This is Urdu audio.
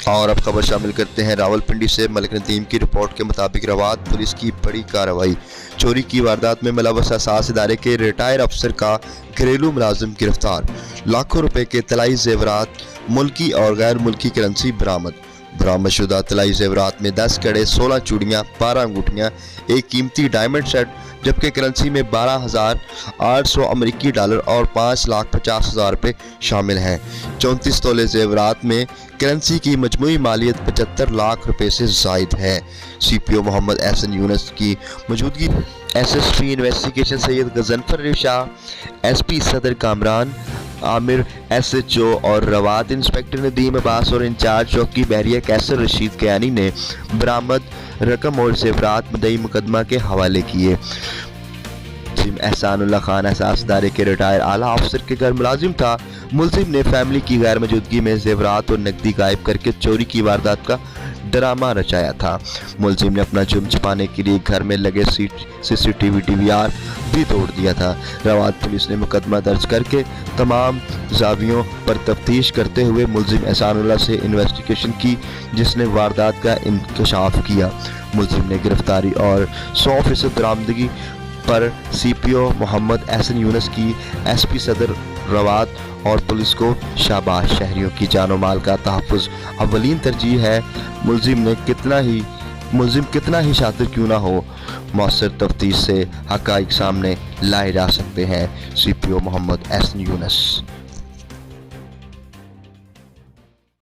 اور اب خبر شامل کرتے ہیں راولپنڈی سے۔ ملک ندیم کی رپورٹ کے مطابق روات پولیس کی بڑی کارروائی، چوری کی واردات میں ملوث اساس ادارے کے ریٹائر افسر کا گھریلو ملازم گرفتار، لاکھوں روپے کے طلائی زیورات، ملکی اور غیر ملکی کرنسی برآمد شدہ طلائی زیورات میں 10 کڑے، 16 چوڑیاں، 12 انگوٹھیاں، ایک قیمتی ڈائمنڈ سیٹ، جبکہ کرنسی میں 12,800 امریکی ڈالر اور 5,50,000 روپے شامل ہیں۔ 34 تولے زیورات میں کرنسی کی مجموعی مالیت 75 لاکھ روپے سے زائد ہے۔ سی پی او محمد احسن یونس کی موجودگی، ایس ایس پی انویسٹیگیشن سید غضنفر شاہ، ایس پی صدر کامران عامر، ایس ایچ او اور روات انسپکٹر ندیم عباس اور انچارج چوکی بحریہ کیسر رشید کیانی نے برآمد رقم اور زیورات مدعی مقدمہ کے حوالے کیے۔ ملزم احسان اللہ خان اساس ادارے کے ریٹائر اعلیٰ افسر کے گھر ملازم تھا۔ ملزم نے فیملی کی غیر موجودگی میں زیورات اور نقدی غائب کر کے چوری کی واردات کا ڈرامہ رچایا تھا۔ ملزم نے اپنا جرم چھپانے کے لیے گھر میں لگے C C T V D V R بھی توڑ دیا تھا۔ روات پولیس نے مقدمہ درج کر کے تمام زاویوں پر تفتیش کرتے ہوئے ملزم احسان اللہ سے انویسٹیگیشن کی، جس نے واردات کا انکشاف کیا۔ ملزم نے گرفتاری اور 100% برآمدگی پر سی پی او محمد احسن یونس کی، ایس پی صدر روات اور پولیس کو شاباش۔ شہریوں کی جان و مال کا تحفظ اولین ترجیح ہے۔ ملزم کتنا ہی شاطر کیوں نہ ہو، مؤثر تفتیش سے حقائق سامنے لائے جا سکتے ہیں۔ سی پی او محمد احسن یونس۔